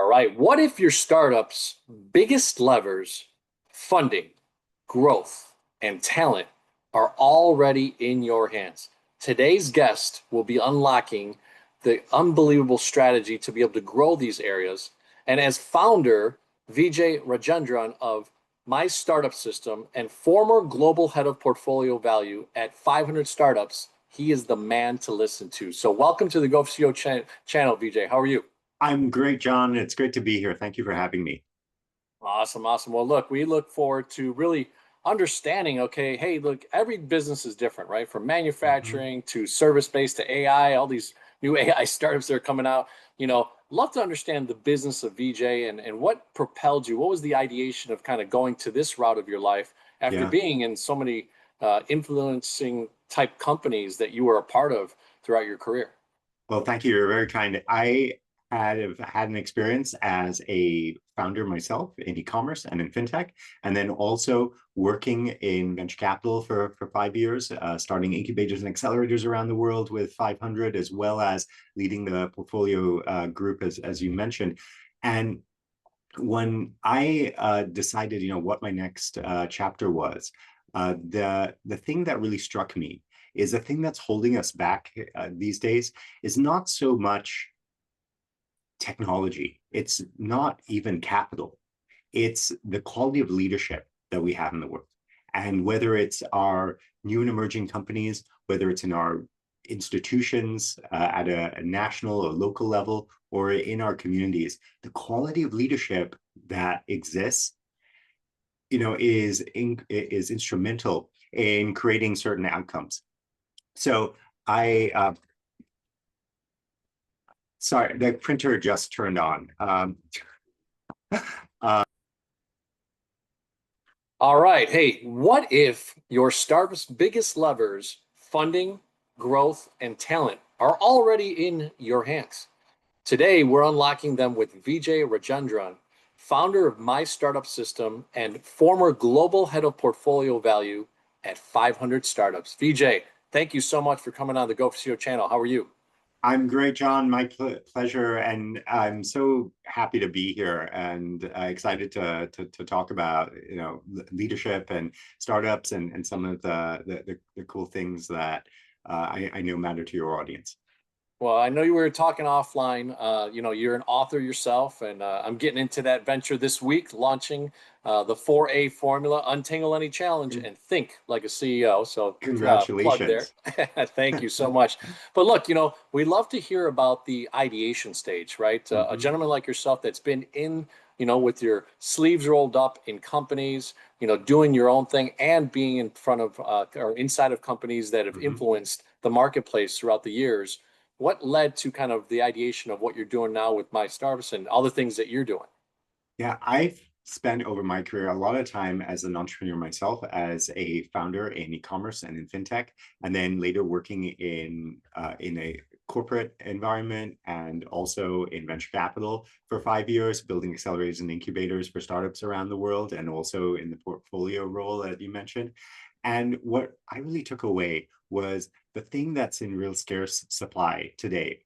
right. What if your startup's biggest levers, funding, growth, and talent are already in your hands? Today's guest will be unlocking the unbelievable strategy to be able to grow these areas. And as founder, Vijay Rajendran of My Startup System and former global head of portfolio value at 500 startups, he is the man to listen to. So welcome to the Go for CEO channel, Vijay. How are you? I'm great, John. It's great to be here. Thank you for having me. Awesome, awesome. Well, look, we look forward to really understanding, okay, hey, look, every business is different, right? From Mhm. manufacturing to service-based to AI, all these new AI startups that are coming out. Love to understand the business of VJ and what propelled you. What was the ideation of kind of going to this route of your life after Yeah. being in so many influencing type companies that you were a part of throughout your career? Well, thank you. You're very kind. I have had an experience as a founder myself in e-commerce and in fintech, and then also working in venture capital for 5 years, starting incubators and accelerators around the world with 500, as well as leading the portfolio group, as you mentioned. And when I decided, what my next chapter was, the thing that really struck me is the thing that's holding us back these days is not so much technology. It's not even capital. It's the quality of leadership that we have in the world. And whether it's our new and emerging companies, whether it's in our institutions at a national or local level, or in our communities, the quality of leadership that exists, is instrumental in creating certain outcomes. So I sorry, the printer just turned on. Uh, All right. Hey, what if your startup's biggest levers, funding, growth, and talent, are already in your hands? Today, we're unlocking them with Vijay Rajendran, founder of My Startup System and former global head of portfolio value at 500 startups. Vijay, thank you so much for coming on the Go for CEO channel. How are you? I'm great, John. My pleasure, and I'm so happy to be here and excited to talk about leadership and startups and some of the cool things that I know matter to your audience. Well, I know you were talking offline. You're an author yourself, and I'm getting into that venture this week, launching the 4A formula, untangle any challenge, and think like a CEO. So, plug there. Congratulations. Thank you so much. But look, we love to hear about the ideation stage, right? A Mhm. gentleman like yourself that's been in, with your sleeves rolled up in companies, doing your own thing and being in front of or inside of companies that have Mhm. influenced the marketplace throughout the years. What led to kind of the ideation of what you're doing now with My Starbucks and all the things that you're doing? Yeah, I've spent over my career a lot of time as an entrepreneur myself, as a founder in e-commerce and in fintech, and then later working in a corporate environment and also in venture capital for 5 years, building accelerators and incubators for startups around the world, and also in the portfolio role that you mentioned. And what I really took away was the thing that's in real scarce supply today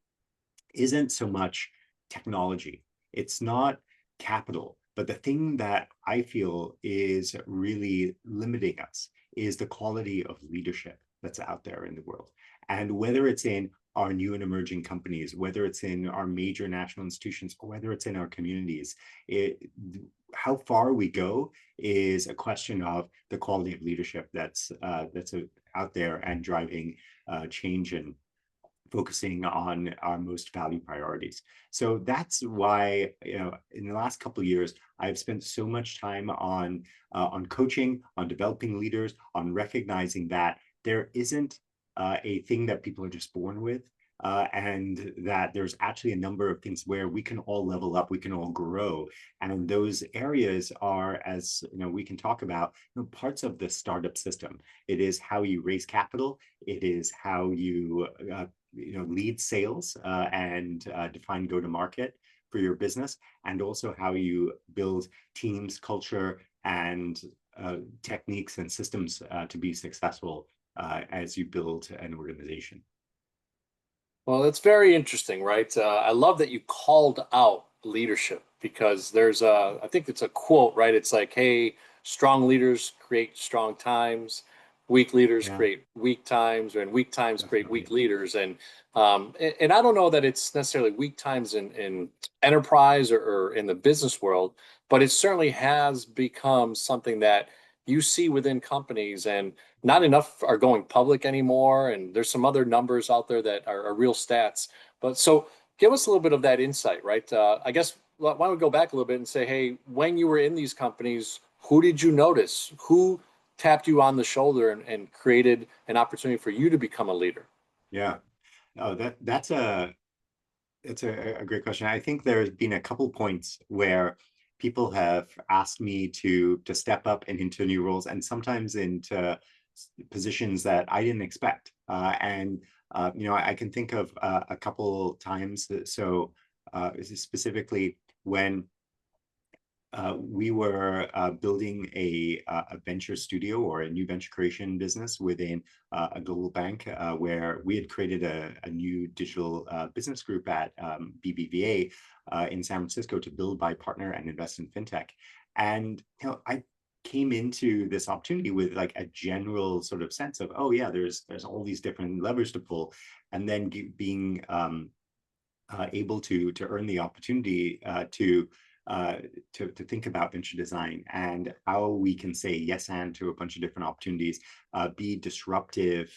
isn't so much technology. It's not capital. But the thing that I feel is really limiting us is the quality of leadership that's out there in the world. And whether it's in our new and emerging companies, whether it's in our major national institutions, or whether it's in our communities, how far we go is a question of the quality of leadership that's out there and driving change and focusing on our most valued priorities. So that's why, in the last couple of years, I've spent so much time on coaching, on developing leaders, on recognizing that there isn't a thing that people are just born with. And that there's actually a number of things where we can all level up, we can all grow. And those areas are, as we can talk about, parts of the startup system. It is how you raise capital. It is how you lead sales and define go-to-market for your business, and also how you build teams, culture, and techniques and systems to be successful as you build an organization. Well, it's very interesting, right? I love that you called out leadership because I think it's a quote, right? It's like, hey, strong leaders create strong times, weak leaders Yeah, create weak times, and weak times create weak definitely. leaders. And I don't know that it's necessarily weak times in enterprise or in the business world, but it certainly has become something that you see within companies, and not enough are going public anymore. And there's some other numbers out there that are real stats. But so give us a little bit of that insight, right? I guess why don't we go back a little bit and say, hey, when you were in these companies, who did you notice? Who tapped you on the shoulder and created an opportunity for you to become a leader? Yeah. Oh, that's a great question. I think there's been a couple points where people have asked me to step up and into new roles, and sometimes into positions that I didn't expect. And I can think of a couple times. So specifically when we were building a venture studio or a new venture creation business within a global bank, where we had created a new digital business group at BBVA in San Francisco to build, buy, partner, and invest in fintech. And I came into this opportunity with like a general sort of sense of, oh yeah, there's all these different levers to pull, and then being able to earn the opportunity to think about venture design and how we can say yes and to a bunch of different opportunities, be disruptive.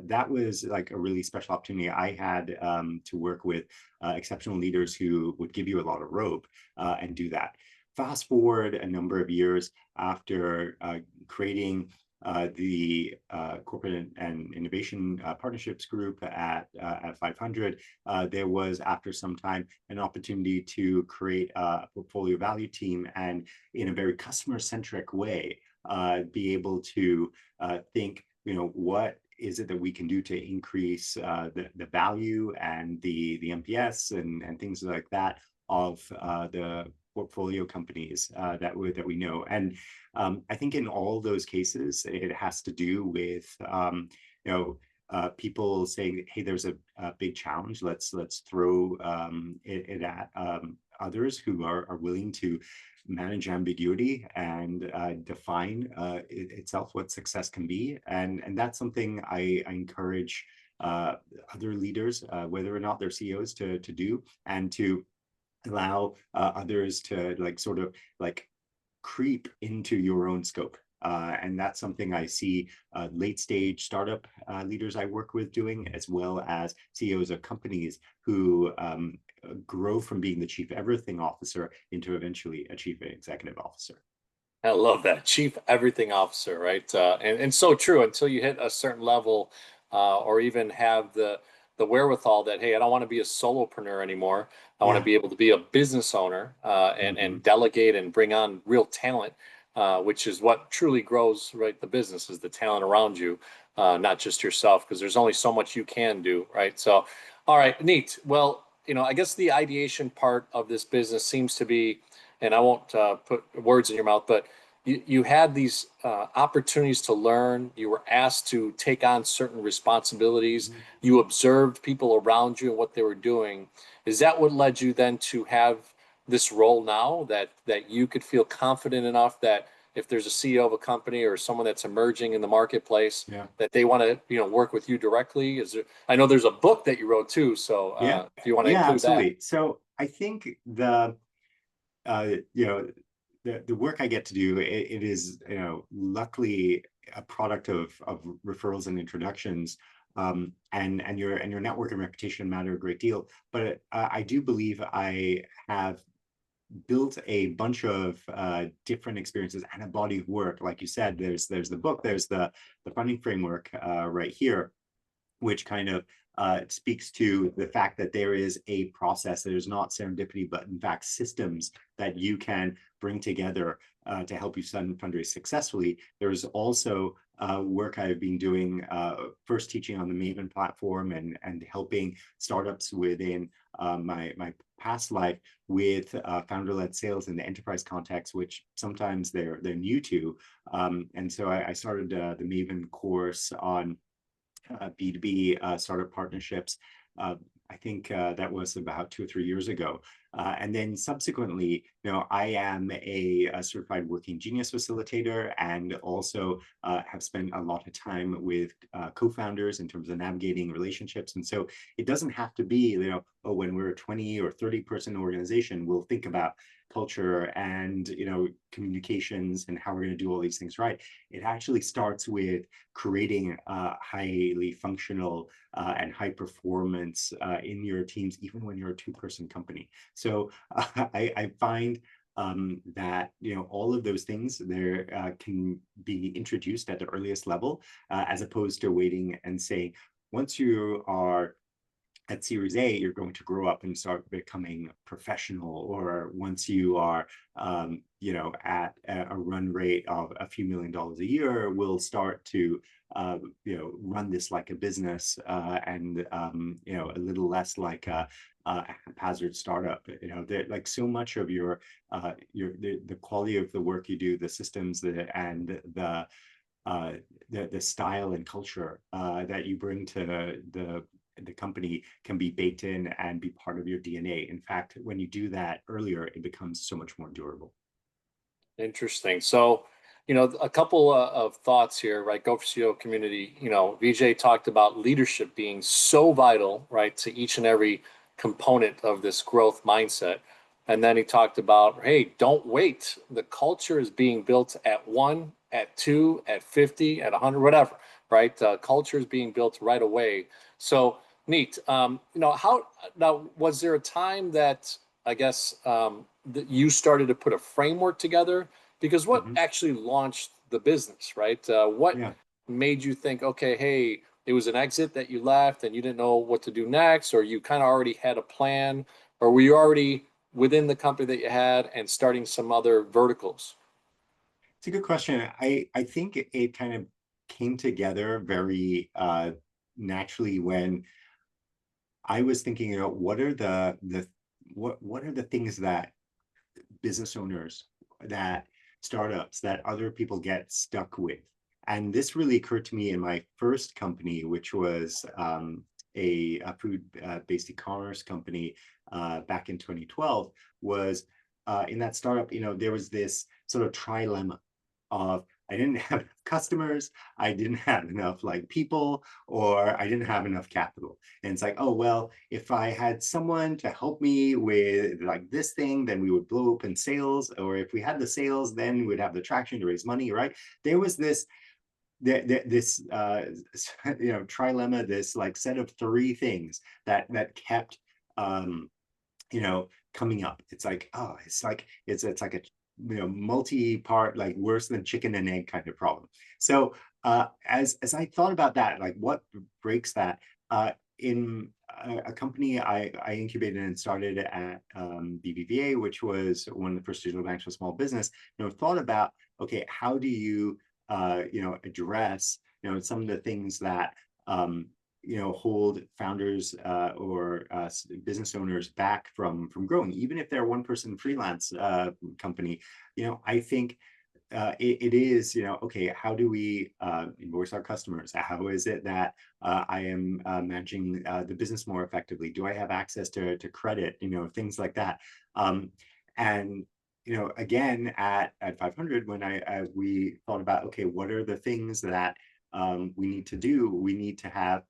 That was like a really special opportunity. I had to work with exceptional leaders who would give you a lot of rope and do that. Fast forward a number of years after creating the corporate and innovation partnerships group at 500, there was, after some time, an opportunity to create a portfolio value team, and in a very customer-centric way, be able to think, what is it that we can do to increase the value and the NPS and things like that of the portfolio companies that we know. And I think in all those cases, it has to do with people saying, "Hey, there's a big challenge. Let's throw it at others who are willing to manage ambiguity and define itself what success can be." And that's something I encourage other leaders, whether or not they're CEOs, to do, and to allow others to like sort of like creep into your own scope. And that's something I see late stage startup leaders I work with doing, as well as CEOs of companies who grow from being the chief everything officer into eventually a chief executive officer. I love that, chief everything officer, right? And so true. Until you hit a certain level, or even have the wherewithal that, hey, I don't want to be a solopreneur anymore. I want to Yeah. be able to be a business owner, and Mhm. delegate and bring on real talent, which is what truly grows, right? The business is the talent around you, not just yourself, because there's only so much you can do, right? So, all right, neat. Well, I guess the ideation part of this business seems to be, and I won't put words in your mouth, but you had these opportunities to learn. You were asked to take on certain responsibilities. Mhm. You observed people around you and what they were doing. Is that what led you then to have this role now, that you could feel confident enough that if there's a CEO of a company or someone that's emerging in the marketplace, Yeah. that they want to work with you directly? Is there? I know there's a book that you wrote too, so Yeah. if you want to Yeah, include that. absolutely. So I think uh, you know, the work I get to do, it is, luckily a product of referrals and introductions, and your network and reputation matter a great deal. But I do believe I have built a bunch of different experiences and a body of work. Like you said, there's the book, there's the funding framework right here, which kind of speaks to the fact that there is a process. There's not serendipity, but in fact systems that you can bring together to help you fundraise successfully. There's also work I've been doing, first teaching on the Maven platform and helping startups within my past life with founder-led sales in the enterprise context, which sometimes they're new to. And so I started the Maven course on B2B startup partnerships. I think that was about 2 or 3 years ago. And then subsequently, I am a certified working genius facilitator, and also have spent a lot of time with co-founders in terms of navigating relationships. And so it doesn't have to be, oh, when we're a 20 or 30 person organization, we'll think about culture and communications and how we're going to do all these things right. It actually starts with creating highly functional and high performance in your teams, even when you're a two-person company. So I find that all of those things there can be introduced at the earliest level, as opposed to waiting and saying, once you are at Series A, you're going to grow up and start becoming professional, or once you are, at a run rate of a few $1 million a year, we'll start to, run this like a business, and a little less like a haphazard startup. Like so much of the quality of the work you do, the systems, and the style and culture that you bring to the company can be baked in and be part of your DNA. In fact, when you do that earlier, it becomes so much more durable. Interesting. So, a couple of thoughts here, right? Go for CEO community. Vijay talked about leadership being so vital, right, to each and every component of this growth mindset. And then he talked about, hey, don't wait. The culture is being built at 1, at 2, at 50, at 100, whatever, right? Culture is being built right away. So neat. How now was there a time that I guess that you started to put a framework together? Because what Mhm. actually launched the business, right? What Yeah. made you think, okay, hey, it was an exit that you left and you didn't know what to do next, or you kind of already had a plan, or were you already within the company that you had and starting some other verticals? It's a good question. I think it kind of came together very naturally when I was thinking, what are what are the things that business owners, that startups, that other people get stuck with? And this really occurred to me in my first company, which was a food-based e-commerce company back in 2012. Was in that startup, there was this sort of trilemma of, I didn't have enough customers, I didn't have enough like people, or I didn't have enough capital. And it's like, oh well, if I had someone to help me with like this thing, then we would blow up in sales. Or if we had the sales, then we'd have the traction to raise money, right? There was this trilemma, this like set of three things that kept um coming up. It's like, oh, it's like a multi-part, like worse than chicken and egg kind of problem. So as I thought about that, like what breaks that, in a company I incubated and started at BBVA, which was one of the first digital banks for small business, thought about, okay, how do you address some of the things that hold founders or business owners back from growing, even if they're one person freelance company. I think it is, okay, how do we invoice our customers? How is it that I am managing the business more effectively? Do I have access to credit? Things like that. And again, at 500, when we thought about, okay, what are the things that we need to do? We need to have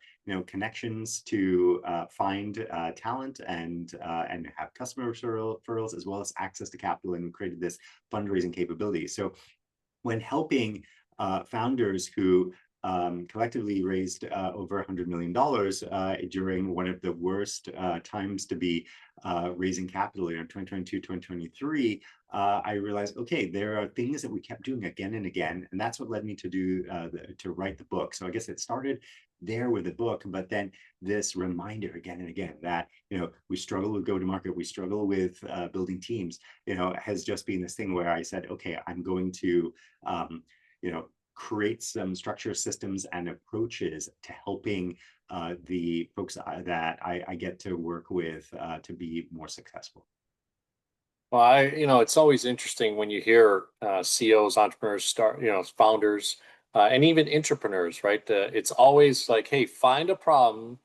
connections to find talent and have customer referrals, as well as access to capital, and we created this fundraising capability. So when helping founders who collectively raised over $100 million during one of the worst times to be raising capital, 2022, 2023, I realized, okay, there are things that we kept doing again and again, and that's what led me to write the book. So I guess it started there with the book, but then this reminder again and again that we struggle with go-to-market, we struggle with building teams, has just been this thing where I said, okay, I'm going to create some structure, systems, and approaches to helping the folks that I get to work with to be more successful. Well, it's always interesting when you hear CEOs, entrepreneurs, founders, and even entrepreneurs, right? It's always like, hey, find a problem,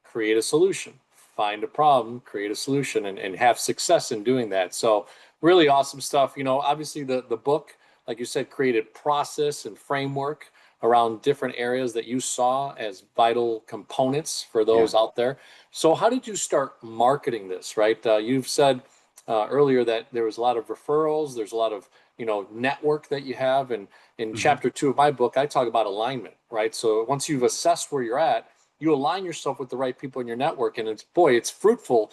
create a solution. find a problem, create a solution, and have success in doing that. So really awesome stuff. Obviously the book, like you said, created process and framework around different areas that you saw as vital components for Yeah. those out there. So how did you start marketing this, right? You've said earlier that there was a lot of referrals, there's a lot of network that you have, and in Mhm. chapter 2 of my book, I talk about alignment, right? So once you've assessed where you're at, you align yourself with the right people in your network, and it's fruitful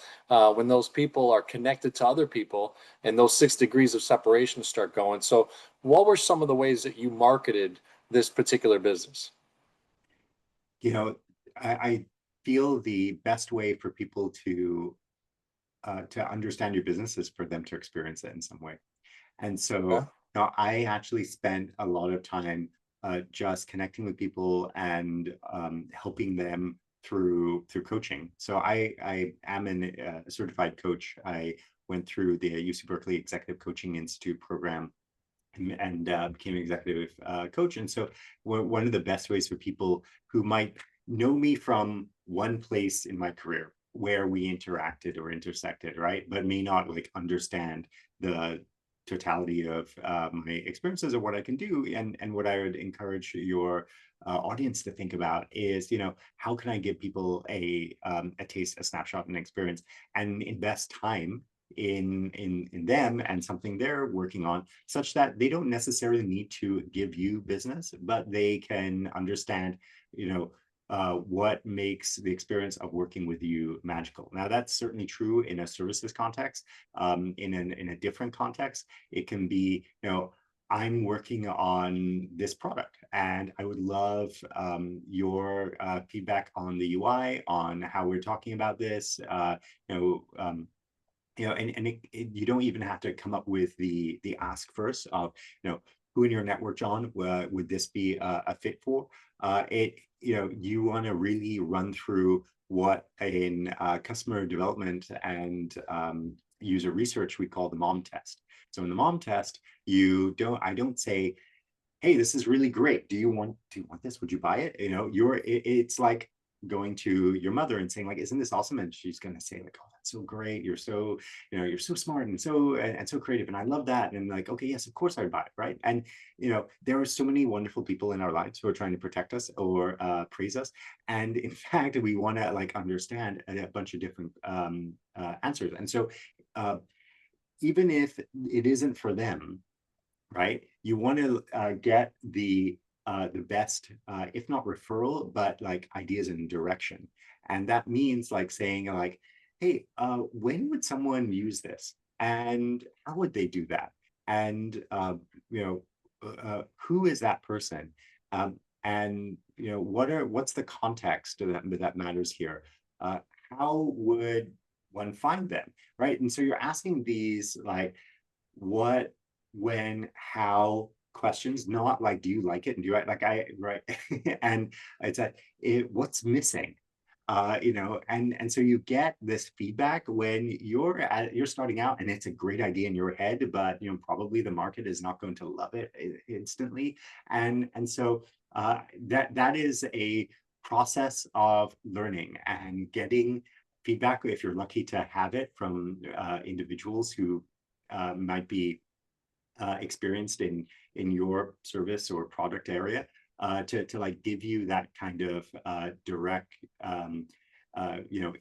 when those people are connected to other people, and those 6 degrees of separation start going. So, what were some of the ways that you marketed this particular business? You know, I feel the best way for people to understand your business is for them to experience it in some way. And Yeah. so now I actually spent a lot of time just connecting with people and helping them through coaching. So I am a certified coach. I went through the UC Berkeley Executive Coaching Institute program and became an executive coach. And so one of the best ways for people who might know me from one place in my career where we interacted or intersected, right, but may not like understand the totality of my experiences or what I can do, and what I would encourage your audience to think about is, how can I give people a taste, a snapshot, an experience, and invest time in them and something they're working on, such that they don't necessarily need to give you business, but they can understand, what makes the experience of working with you magical. Now, that's certainly true in a services context. In a different context, it can be, I'm working on this product and I would love your feedback on the UI, on how we're talking about this. You know, you don't even have to come up with the ask first of, who in your network, John, would this be a fit for? You want to really run through what in customer development and user research we call the mom test. So in the mom test, I don't say, hey, this is really great. Do you want this? Would you buy it? It's like going to your mother and saying like, isn't this awesome? And she's going to say like, oh, that's so great. You're so smart and so creative. And I love that. And like, okay, yes, of course I'd buy it. Right. And, there are so many wonderful people in our lives who are trying to protect us or praise us. And in fact, we want to like understand a bunch of different answers. And so even if it isn't for them, right? You want to get the best, if not referral, but like ideas and direction. And that means like saying like, hey, when would someone use this? And how would they do that? And who is that person? And what's the context that matters here? Uh, how would one find them, right? And so you're asking these like, what, when, how questions, not like, do you like it? And do I like I right? And it's what's missing? And so you get this feedback when you're starting out and it's a great idea in your head, but probably the market is not going to love it instantly. And so that is a process of learning and getting feedback, if you're lucky to have it from individuals who might be experienced in your service or product area, to like give you that kind of direct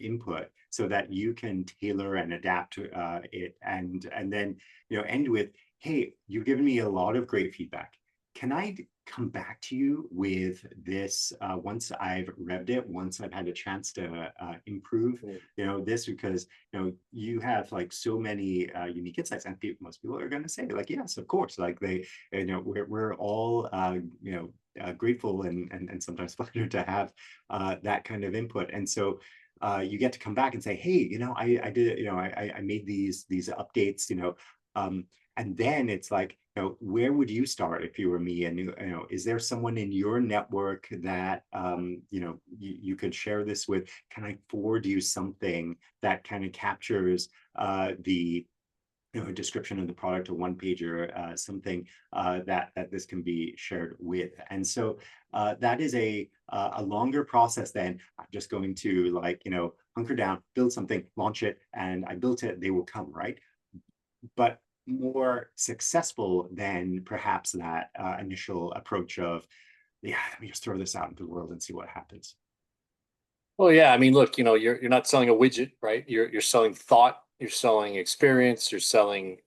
input so that you can tailor and adapt to it, and then end with, hey, you've given me a lot of great feedback. Can I come back to you with this once I've revved it, once I've had a chance to improve this, because you have like so many unique insights, and most people are going to say like, yes, of course, like they we're all grateful and sometimes flattered to have that kind of input. And so you get to come back and say, hey, I did, I made these updates, and then it's like, where would you start if you were me? And is there someone in your network that you could share this with? Can I forward you something that kind of captures the a description of the product, a one pager, something that this can be shared with? And so that is a longer process than I'm just going to like hunker down, build something, launch it, and I built it, they will come, right? But more successful than perhaps that initial approach of, yeah, let me just throw this out into the world and see what happens. Well, yeah, I mean, look, you're not selling a widget, right? You're selling thought, you're selling experience, you're selling,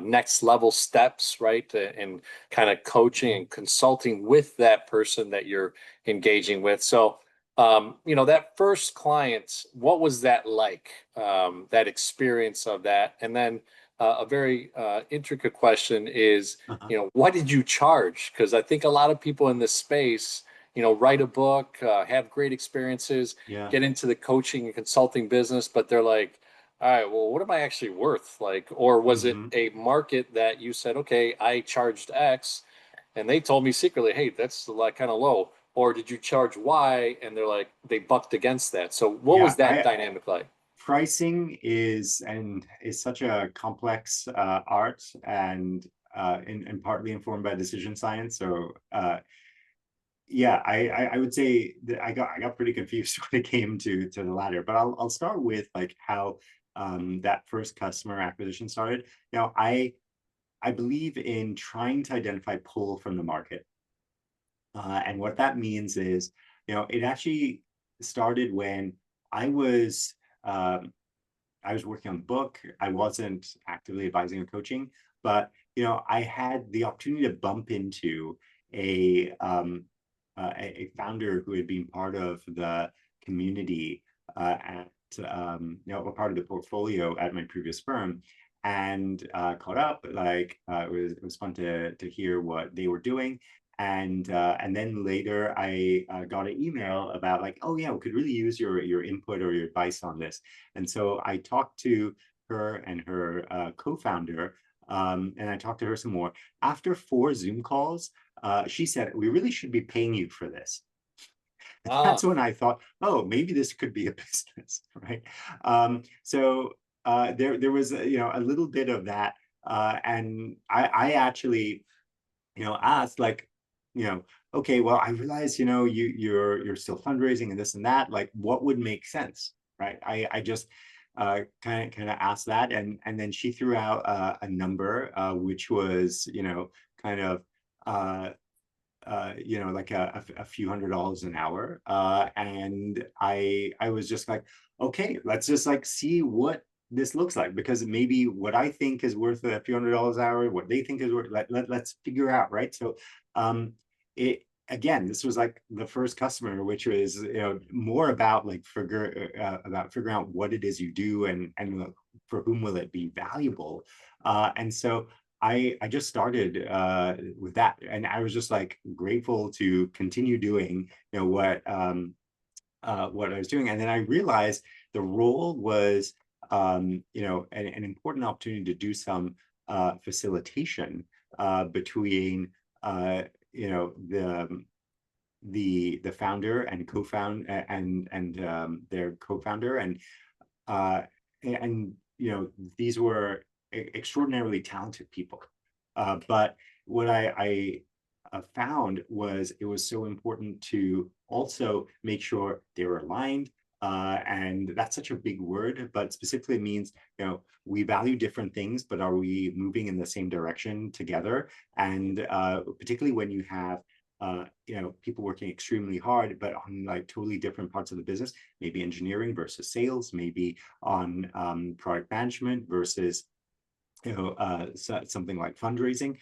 next level steps, right? And kind of coaching and consulting with that person that you're engaging with. So, that first client, what was that like? That experience of that, and then a very intricate question is, Uh-huh. what did you charge? Because I think a lot of people in this space write a book, have great experiences, Yeah. get into the coaching and consulting business, but they're like, all right, well, what am I actually worth? Like, or was it Mm-hmm. a market that you said, okay, I charged X and they told me secretly, hey, that's like kind of low. Or did you charge Y and they're like, they bucked against that. So what Yeah. was that I dynamic like? Pricing is such a complex art and partly informed by decision science. So yeah, I would say that I got pretty confused when it came to the latter. But I'll start with like how that first customer acquisition started. Now I believe in trying to identify pull from the market. And what that means is, it actually started when I was um, I was working on the book. I wasn't actively advising or coaching, but I had the opportunity to bump into a a founder who had been part of the community at a part of the portfolio at my previous firm, and caught up. Like it was fun to hear what they were doing. And then later I got an email about like, oh yeah, we could really use your input or your advice on this. And so I talked to her and her co-founder, and I talked to her some more. After 4 Zoom calls, she said, we really should be paying you for this. That's Ah, when I thought, oh, maybe this could be a business, right? So there was a little bit of that, and I actually asked like, you know, okay, well, I realize you're still fundraising and this and that. Like, what would make sense, right? I just kind of asked that, and then she threw out a number, which was kind of uh, like a few $100s an hour. And I was just like, okay, let's just like see what this looks like, because maybe what I think is worth a few $100s an hour, what they think is worth, let's figure out, right? So it again, this was like the first customer, which was more about like figuring out what it is you do, and for whom will it be valuable. And so I just started with that, and I was just like grateful to continue doing what I was doing, and then I realized the role was an important opportunity to do some facilitation between the founder and co-found their co-founder, uh, and these were extraordinarily talented people. But what I found was it was so important to also make sure they were aligned. And that's such a big word, but specifically means we value different things, but are we moving in the same direction together? And particularly when you have people working extremely hard, but on like totally different parts of the business, maybe engineering versus sales, maybe on product management versus something like fundraising.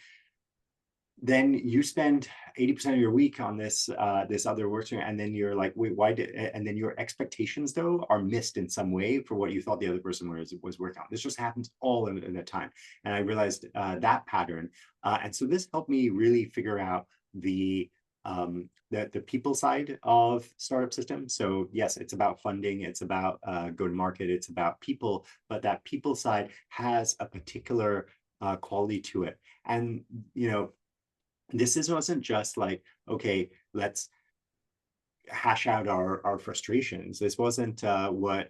Then you spend 80% of your week on this other work stream, and then you're like, wait, why did? And then your expectations though are missed in some way for what you thought the other person was working on. This just happens all in a time, and I realized that pattern, and so this helped me really figure out the people side of startup system. So yes, it's about funding, it's about go to market, it's about people, but that people side has a particular quality to it. And this wasn't just like, okay, let's hash out our frustrations. This wasn't what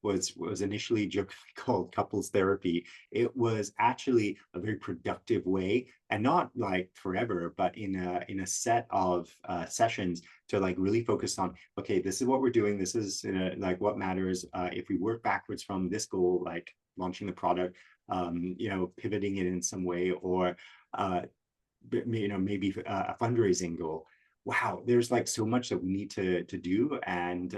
was initially jokingly called couples therapy. It was actually a very productive way, and not like forever, but in a set of sessions to like really focus on, okay, this is what we're doing. This is like what matters. If we work backwards from this goal, like launching the product, pivoting it in some way, or maybe a fundraising goal. Wow, there's like so much that we need to do, and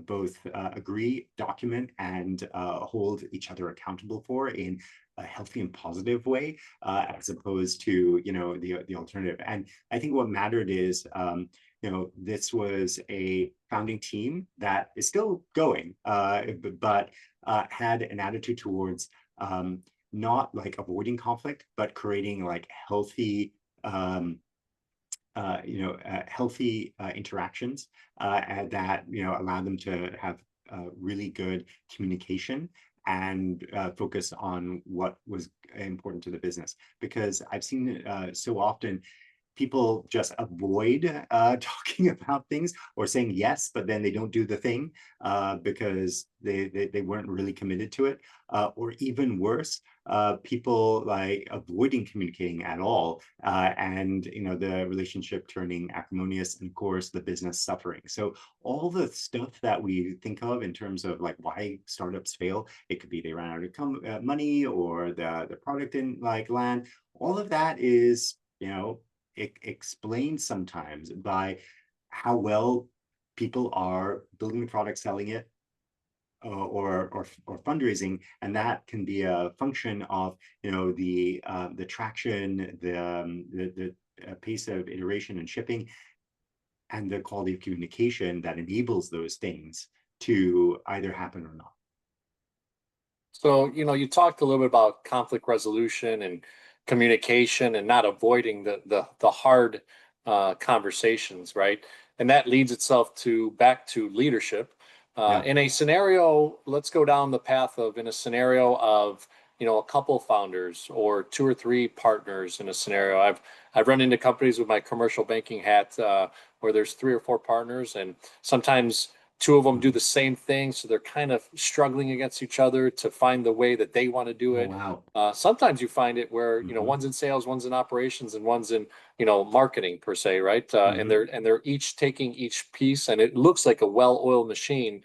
both agree, document, and hold each other accountable for in a healthy and positive way, as opposed to the alternative. And I think what mattered is this was a founding team that is still going, but had an attitude towards not like avoiding conflict, but creating like healthy healthy interactions and that allow them to have really good communication and focus on what was important to the business. Because I've seen so often people just avoid talking about things or saying yes, but then they don't do the thing because they weren't really committed to it. Or even worse, people like avoiding communicating at all, and the relationship turning acrimonious, and of course the business suffering. So all the stuff that we think of in terms of like why startups fail, it could be they ran out of money, or the product didn't like land. All of that is explained sometimes by how well people are building the product, selling it, or fundraising, and that can be a function of the traction, the pace of iteration and shipping, and the quality of communication that enables those things to either happen or not. So, you talked a little bit about conflict resolution and communication and not avoiding the hard conversations, right? And that leads itself to back to leadership. Yeah. In a scenario, let's go down the path of in a scenario of a couple founders or two or three partners in a scenario. I've run into companies with my commercial banking hat where there's three or four partners, and sometimes two of them do the same thing, so they're kind of struggling against each other to find the way that they want to do Oh, it. wow. Sometimes you find it where Mm-hmm. one's in sales, one's in operations, and one's in marketing per se, right? And they're each taking each piece, and it looks like a well-oiled machine.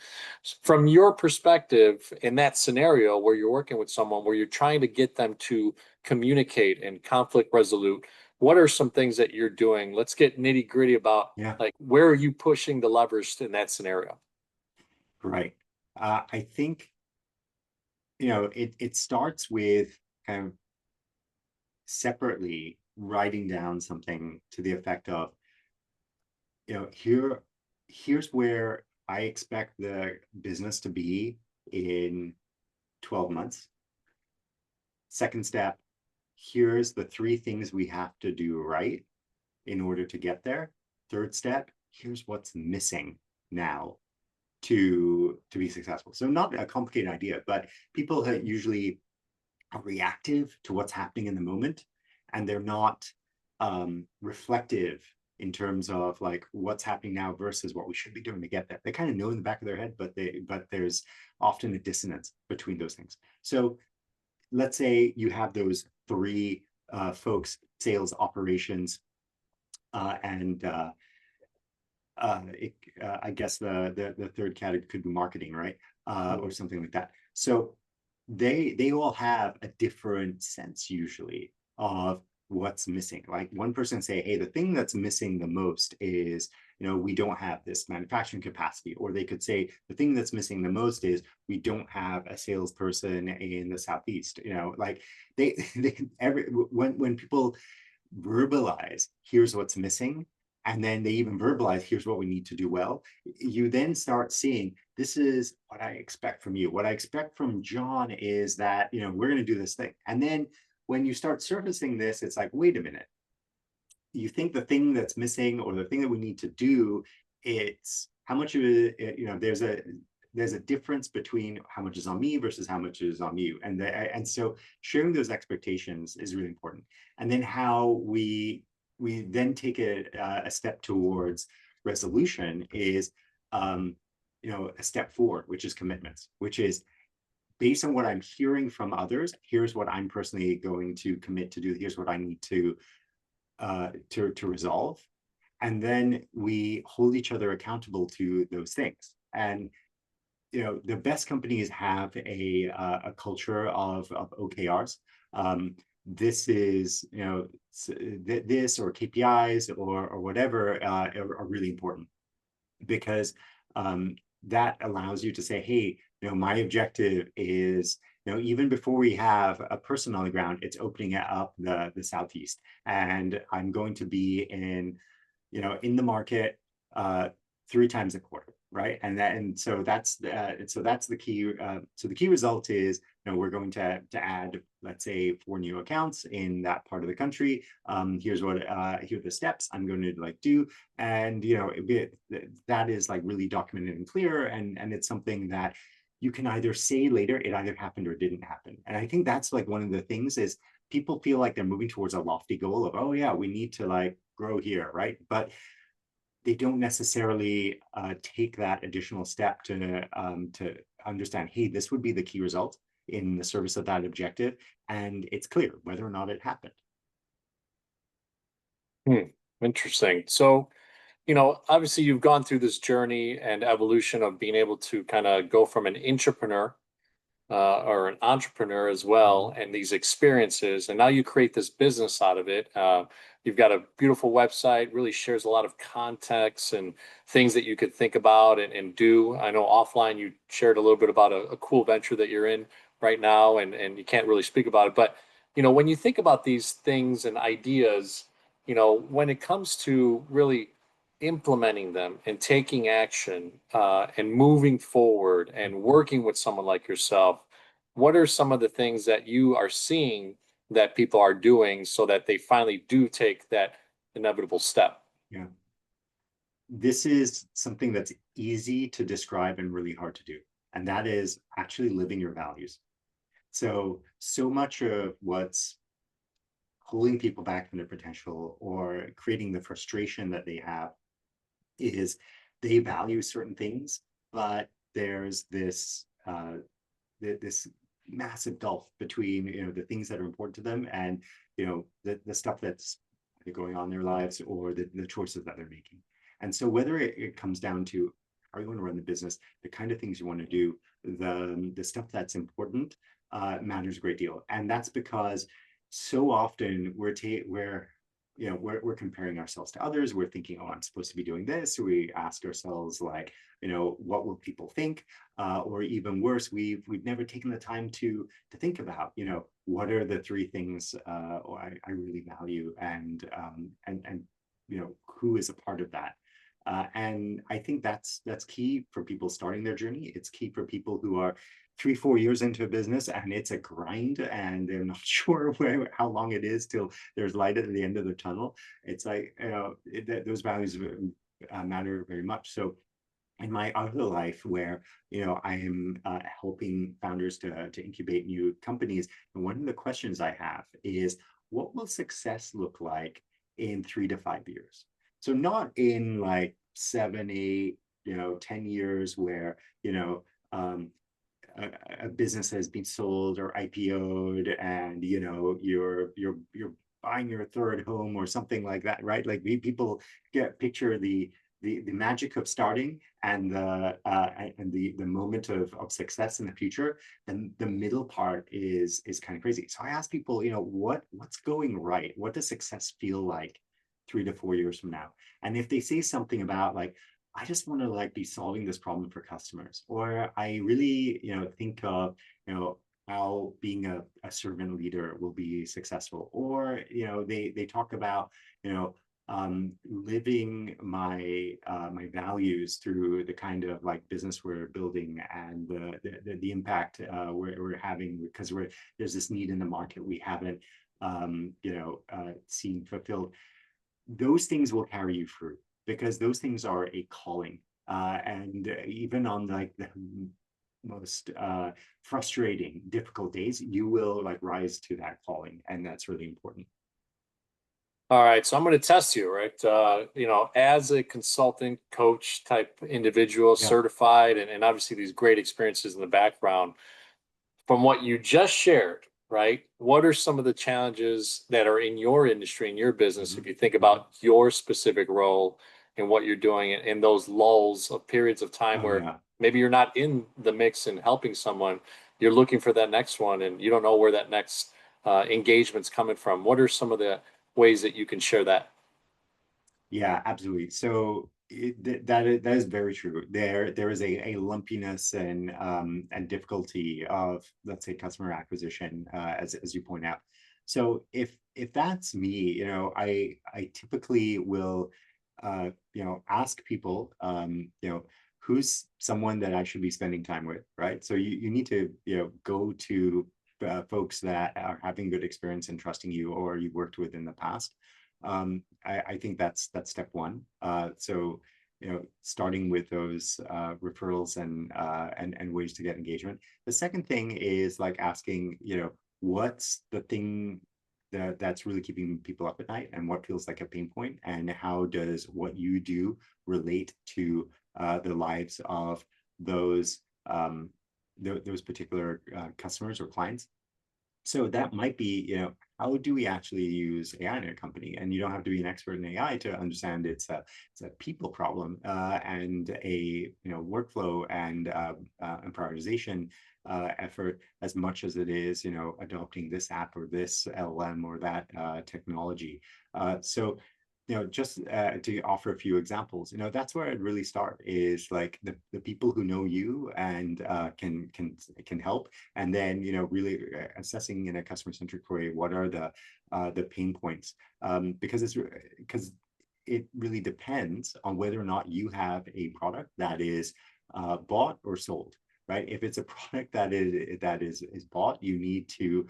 From your perspective, in that scenario where you're working with someone, where you're trying to get them to communicate and conflict resolute, what are some things that you're doing? Let's get nitty gritty about Yeah. like where are you pushing the levers in that scenario? Right. I think it starts with kind of separately writing down something to the effect of, here's where I expect the business to be in 12 months. Second step, here's the three things we have to do right in order to get there. Third step, here's what's missing now to be successful. So not a complicated idea, but people usually are reactive to what's happening in the moment, and they're not reflective in terms of like what's happening now versus what we should be doing to get there. They kind of know in the back of their head, but there's often a dissonance between those things. So let's say you have those three folks: sales, operations, and I guess the third category could be marketing, right? Or something like that. So they all have a different sense usually of what's missing. Like one person say, hey, the thing that's missing the most is, we don't have this manufacturing capacity. Or they could say, the thing that's missing the most is we don't have a salesperson in the Southeast. Like when people verbalize, here's what's missing, and then they even verbalize, here's what we need to do well, you then start seeing, this is what I expect from you. What I expect from John is that, we're going to do this thing. And then when you start surfacing this, it's like, wait a minute. You think the thing that's missing or the thing that we need to do, it's how much of it, there's a difference between how much is on me versus how much is on you. And so sharing those expectations is really important. And then how we then take a step towards resolution is a step forward, which is commitments, which is based on what I'm hearing from others. Here's what I'm personally going to commit to do. Here's what I need to resolve, and then we hold each other accountable to those things. And the best companies have a culture of OKRs. This is this or KPIs or whatever are really important, because that allows you to say, hey, my objective is, even before we have a person on the ground, it's opening up the southeast, and I'm going to be in the market 3 times a quarter, right? And so that's the key. So the key result is, we're going to add, let's say, 4 new accounts in that part of the country. Here are the steps I'm going to do, and that is really documented and clear, and it's something that you can either say later it either happened or didn't happen. And I think that's one of the things is people feel like they're moving towards a lofty goal of, oh yeah, we need to grow here, right? But they don't necessarily take that additional step to understand, hey, this would be the key result in the service of that objective, and it's clear whether or not it happened. Interesting. So, obviously you've gone through this journey and evolution of being able to kind of go from an intrapreneur or an entrepreneur as well, Mhm. and these experiences, and now you create this business out of it. You've got a beautiful website, really shares a lot of context and things that you could think about and do. I know offline you shared a little bit about a cool venture that you're in right now, and you can't really speak about it, but when you think about these things and ideas, when it comes to really implementing them and taking action and moving forward and working with someone like yourself, what are some of the things that you are seeing that people are doing so that they finally do take that inevitable step? Yeah, this is something that's easy to describe and really hard to do, and that is actually living your values. So much of what's holding people back from their potential or creating the frustration that they have is they value certain things, but there's this massive gulf between the things that are important to them and the stuff that's going on in their lives, or the choices that they're making. And so whether it comes down to how you want to run the business, the kind of things you want to do, the stuff that's important matters a great deal. And that's because so often we're comparing ourselves to others. We're thinking, oh, I'm supposed to be doing this. We ask ourselves what will people think? Or even worse, we've never taken the time to think about, what are the 3 things I really value, and who is a part of that. And I think that's key for people starting their journey. It's key for people who are 3-4 years into a business and it's a grind and they're not sure how long it is till there's light at the end of the tunnel. It's those values matter very much. So in my other life, where I am helping founders to incubate new companies, and one of the questions I have is, what will success look like in 3 to 5 years? So not in 7, 8, 10 years where a business has been sold or IPO'd, and you're buying your 3rd home or something like that, right? People picture the magic of starting and the moment of success in the future. Then the middle part is kind of crazy. So I ask people, what's going right? What does success feel like 3 to 4 years from now? And if they say something about I just want to be solving this problem for customers, or I really think of how being a servant leader will be successful, or they talk about living my values through the kind of business we're building, and the impact we're having, because there's this need in the market we haven't seen fulfilled. Those things will carry you through, because those things are a calling, and even on the most frustrating, difficult days, you will rise to that calling, and that's really important. All right, so I'm going to test you, right? As a consultant, coach type individual, Yeah. certified, and obviously these great experiences in the background. From what you just shared, right? What are some of the challenges that are in your industry, in your business, if Mhm, you think mhm. about your specific role and what you're doing in those lulls of periods of time Oh where yeah. maybe you're not in the mix and helping someone, you're looking for that next one and you don't know where that next engagement's coming from. What are some of the ways that you can share that? Yeah, absolutely. So that is very true. There is a lumpiness and difficulty of, let's say, customer acquisition, as you point out. So if that's me, I typically will ask people, who's someone that I should be spending time with, right? So you need to, go to folks that are having good experience and trusting you, or you've worked with in the past. I think that's step one. So starting with those referrals and ways to get engagement. The second thing is like asking, what's the thing that's really keeping people up at night, and what feels like a pain point, and how does what you do relate to the lives of those those particular customers or clients. So that might be, how do we actually use AI in a company? And you don't have to be an expert in AI to understand it's a people problem, and a workflow and prioritization effort, as much as it is adopting this app or this LLM or that technology. So just to offer a few examples, that's where I'd really start, is like the people who know you and can help, and then really assessing in a customer-centric way what are the pain points, because it really depends on whether or not you have a product that is bought or sold. Right. If it's a product that is bought, you need to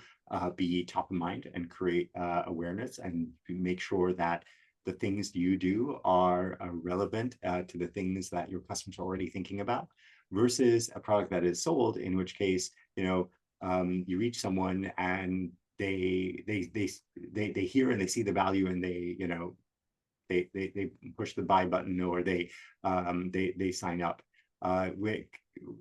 be top of mind and create awareness and make sure that the things you do are relevant to the things that your customers are already thinking about, versus a product that is sold, in which case, you reach someone and they hear and they see the value, and they push the buy button, or they sign up.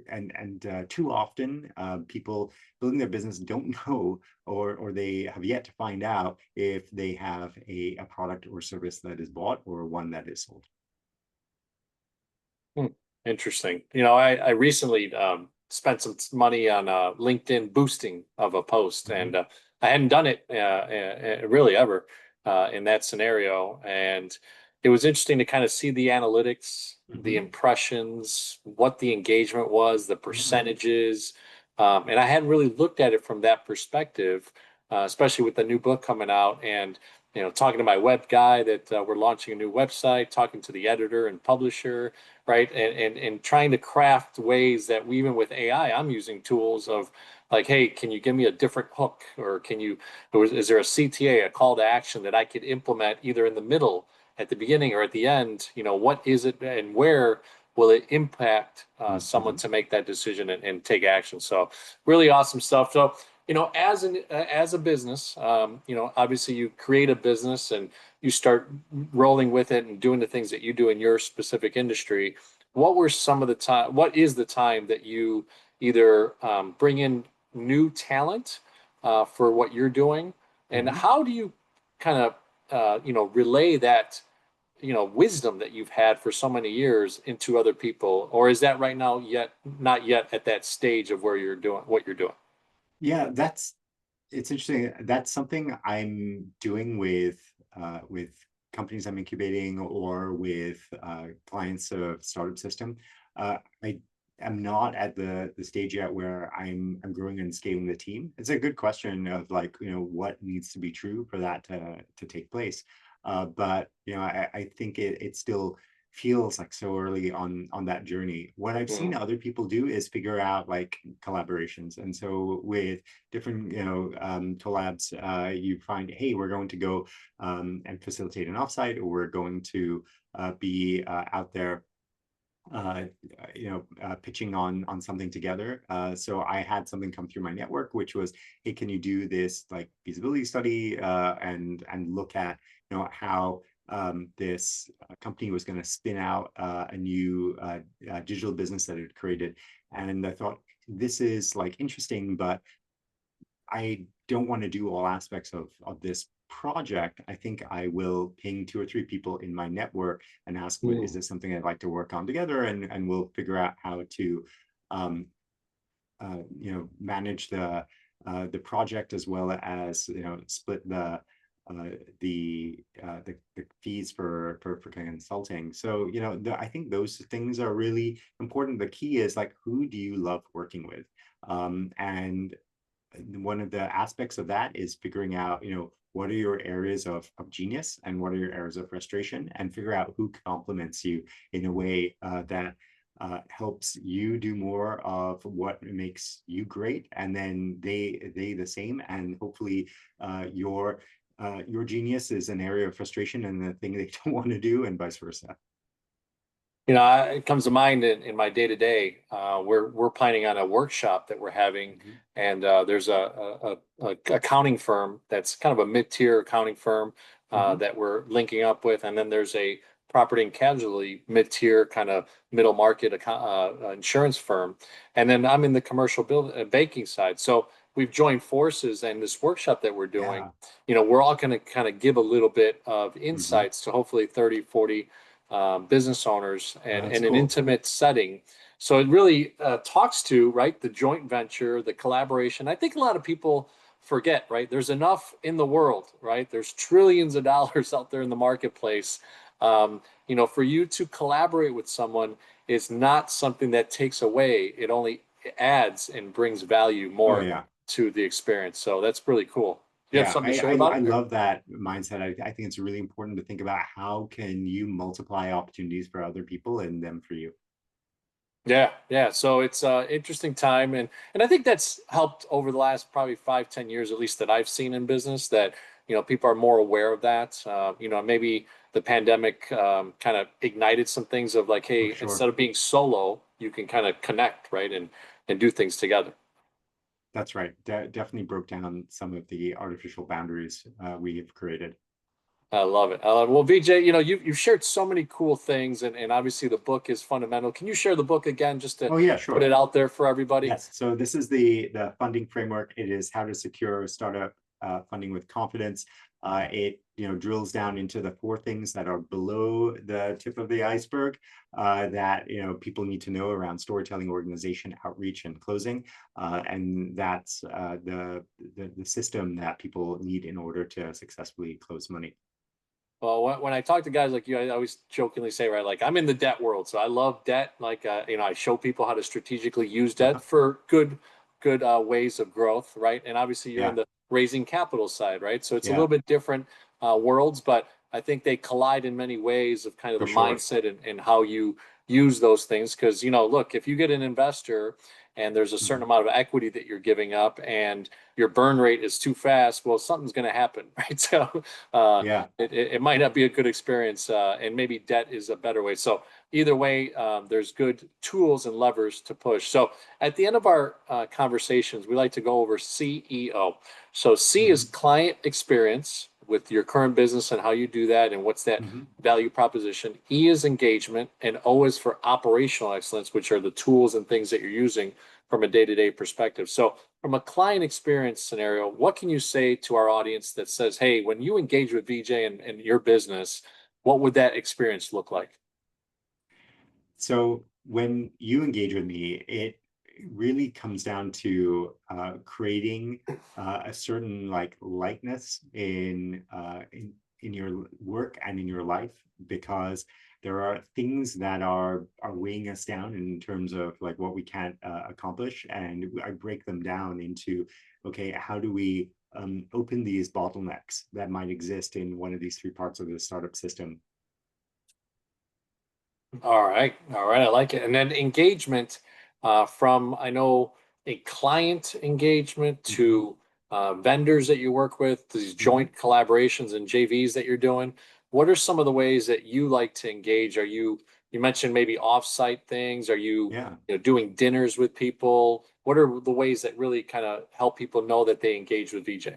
And too often, people building their business don't know, or they have yet to find out if they have a product or service that is bought or one that is sold. Hmm, interesting. I recently spent some money on LinkedIn boosting of a post, Mhm, and I hadn't done it really ever in that scenario. And it was interesting to kind of see the analytics, the mhm, impressions, what the engagement was, the mhm, percentages. And I hadn't really looked at it from that perspective, especially with the new book coming out. And talking to my web guy that we're launching a new website, talking to the editor and publisher, right? And trying to craft ways that we, even with AI, I'm using tools of like, hey, can you give me a different hook, or or is there a CTA, a call to action that I could implement either in the middle, at the beginning, or at the end? What is it, and where will it impact someone mhm, to make that decision and take action? So really awesome stuff. So as a business, obviously you create a business and you start rolling with it and doing the things that you do in your specific industry. What is the time that you either bring in new talent for what you're doing, and mhm. how do you kind of relay that wisdom that you've had for so many years into other people, or is that right now yet not yet at that stage of where you're doing what you're doing? Yeah, it's interesting. That's something I'm doing with companies I'm incubating, or with clients of Startup System. I am not at the stage yet where I'm growing and scaling the team. It's a good question of, like, what needs to be true for that to take place. But I think it still feels like so early on that journey. What I've Mm-hmm. seen other people do is figure out like collaborations. And so with different collabs, you find, hey, we're going to go and facilitate an offsite, or we're going to be out there uh, pitching on something together. So I had something come through my network, which was, hey, can you do this like feasibility study and look at how this company was going to spin out a new digital business that it created. And I thought, this is like interesting, but I don't want to do all aspects of this project. I think I will ping 2 or 3 people in my network and ask, is Mm. this something I'd like to work on together? And we'll figure out how to, um, manage the project, as well as split uh, the fees for consulting. So I think those things are really important. The key is like, who do you love working with? And one of the aspects of that is figuring out, what are your areas of genius and what are your areas of frustration, and figure out who complements you in a way that helps you do more of what makes you great, and then they the same, and hopefully your genius is an area of frustration and the thing they don't want to do, and vice versa. It comes to mind in my day to day. We're planning on a workshop that we're having, Mhm. and there's a accounting firm that's kind of a mid-tier accounting firm Mhm. that we're linking up with, and then there's a property and casualty mid-tier kind of middle market insurance firm, and then I'm in the commercial banking side. So we've joined forces, and this workshop that we're doing, Yeah. we're all going to kind of give a little bit of Mhm. insights to hopefully 30, 40 business owners and That's in an cool. intimate setting. So it really talks to, right, the joint venture, the collaboration. I think a lot of people forget, right? There's enough in the world, right? There's trillions of dollars out there in the marketplace. For you to collaborate with someone is not something that takes away. It only adds and brings value Oh more yeah. to the experience. So that's really cool. Do you have Yeah, something to I, share I about I it? love that mindset. I think it's really important to think about how can you multiply opportunities for other people and them for you. Yeah, yeah. So it's interesting time, and I think that's helped over the last probably 5, 10 years, at least that I've seen in business, that people are more aware of that. Maybe the pandemic kind of ignited some things of like, For hey, sure. instead of being solo, you can kind of connect, right, and do things together. That's right. Definitely broke down some of the artificial boundaries we have created. I love it. I love it. Well, Vijay, you've shared so many cool things, and obviously the book is fundamental. Can you share the book again, just to Oh yeah, put sure. it out there for everybody? Yes. So this is the funding framework. It is how to secure startup funding with confidence. It drills down into the 4 things that are below the tip of the iceberg that people need to know around storytelling, organization, outreach, and closing. And that's the system that people need in order to successfully close money. Well, when I talk to guys like you, I always jokingly say, right, like I'm in the debt world, so I love debt. Like, I show people how to strategically use debt for good ways of growth, right? And obviously, you're in Yeah, the raising capital side, right? So it's a yeah, little bit different worlds, but I think they collide in many ways of kind of for the sure. mindset and how you use those things. Because look, if you get an investor and there's a certain Mhm. amount of equity that you're giving up, and your burn rate is too fast, well, something's going to happen, right? So. Yeah. It might not be a good experience, and maybe debt is a better way. So either way, there's good tools and levers to push. So at the end of our conversations, we like to go over CEO. So C is Mhm. client experience with your current business and how you do that and what's that Mhm. value proposition. E is engagement, and O is for operational excellence, which are the tools and things that you're using from a day-to-day perspective. So from a client experience scenario, what can you say to our audience that says, hey, when you engage with VJ and your business, what would that experience look like? So when you engage with me, it really comes down to creating a certain like lightness in your work and in your life, because there are things that are weighing us down in terms of like what we can't accomplish, and I break them down into, okay, how do we open these bottlenecks that might exist in one of these 3 parts of the startup system. All right. All right. I like it. And then engagement from, I know, a client engagement Mhm. to vendors that you work with, these Mhm. joint collaborations and JVs that you're doing. What are some of the ways that you like to engage? Are you You mentioned maybe offsite things. Are you, Yeah. doing dinners with people? What are the ways that really kind of help people know that they engage with VJ?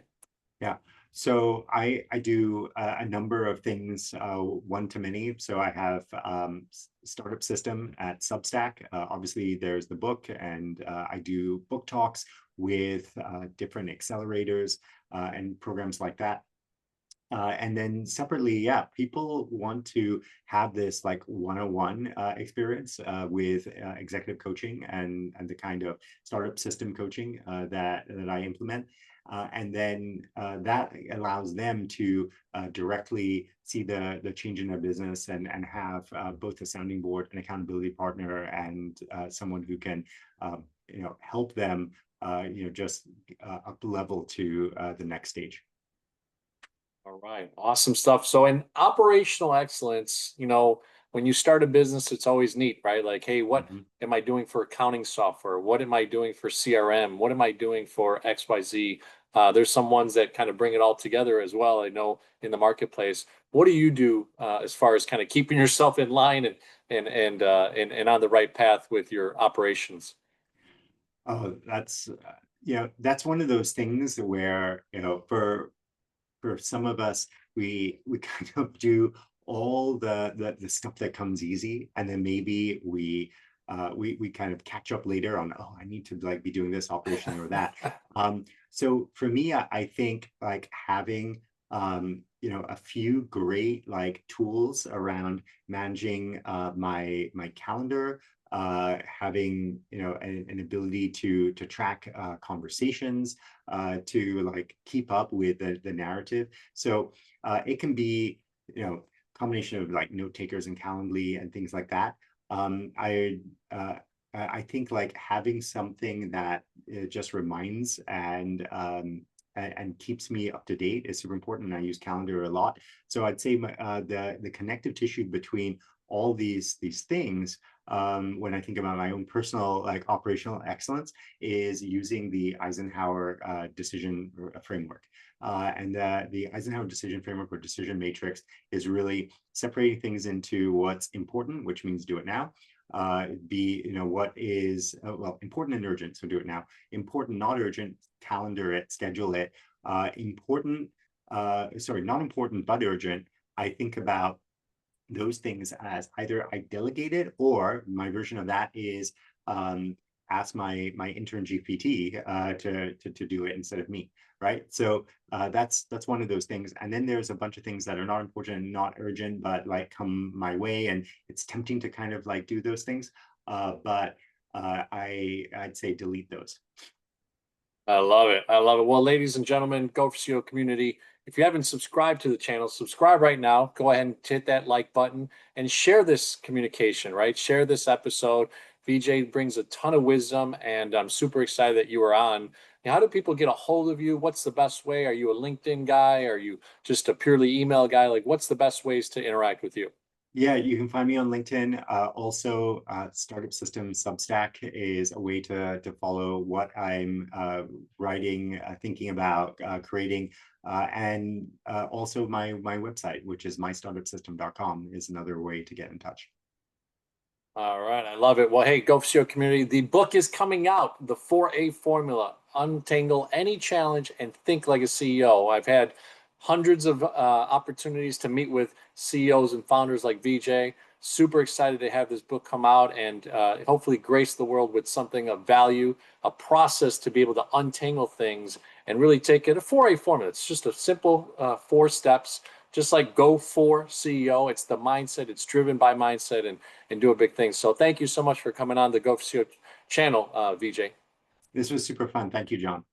Yeah. So I do a number of things, one to many. So I have startup system at Substack. Obviously, there's the book, and I do book talks with different accelerators and programs like that. And then separately, yeah, people want to have this like one-on-one experience with executive coaching and the kind of startup system coaching that I implement. And then that allows them to directly see the change in their business and have both a sounding board, an accountability partner, and someone who can help them just up level to the next stage. All right, awesome stuff. So in operational excellence, when you start a business, it's always neat, right? Like, hey, what Mhm. am I doing for accounting software? What am I doing for CRM? What am I doing for XYZ? There's some ones that kind of bring it all together as well. I know in the marketplace. What do you do as far as kind of keeping yourself in line and on the right path with your operations? Oh, that's one of those things where, for some of us, we kind of do all the stuff that comes easy, and then maybe we kind of catch up later on, oh, I need to like be doing this operationally or that. So for me, I think like having a few great like tools around managing my calendar, having an ability to track conversations, to like keep up with the narrative. So it can be combination of like note takers and Calendly and things like that. I think like having something that just reminds and keeps me up to date is super important. And I use Calendar a lot. So I'd say the connective tissue between all these things, when I think about my own personal like operational excellence, is using the Eisenhower decision framework. And the Eisenhower decision framework or decision matrix is really separating things into what's important, which means do it now. What is important and urgent, so do it now. Important, not urgent, calendar it, schedule it. Not important but urgent. I think about those things as either I delegate it, or my version of that is ask my intern GPT to do it instead of me, right? So that's one of those things. And then there's a bunch of things that are not important and not urgent, but like come my way, and it's tempting to kind of like do those things. But I'd say delete those. I love it. I love it. Well, ladies and gentlemen, Go for CEO community, if you haven't subscribed to the channel, subscribe right now. Go ahead and hit that like button and share this communication, right? Share this episode. VJ brings a ton of wisdom, and I'm super excited that you are on. Now, how do people get a hold of you? What's the best way? Are you a LinkedIn guy? Are you just a purely email guy? Like, what's the best ways to interact with you? Yeah, you can find me on LinkedIn. Also, Startup System Substack is a way to follow what I'm writing, thinking about, creating, and also my website, which is mystartupsystem.com, is another way to get in touch. All right, I love it. Well, hey, Go for CEO community, the book is coming out, the 4A formula, untangle any challenge and think like a CEO. I've had hundreds of opportunities to meet with CEOs and founders like VJ. Super excited to have this book come out and hopefully grace the world with something of value, a process to be able to untangle things and really take it a 4A formula. It's just a simple 4 steps, just like Go for CEO. It's the mindset, it's driven by mindset, and do a big thing. So thank you so much for coming on the Go for CEO channel, VJ. This was super fun. Thank you, John.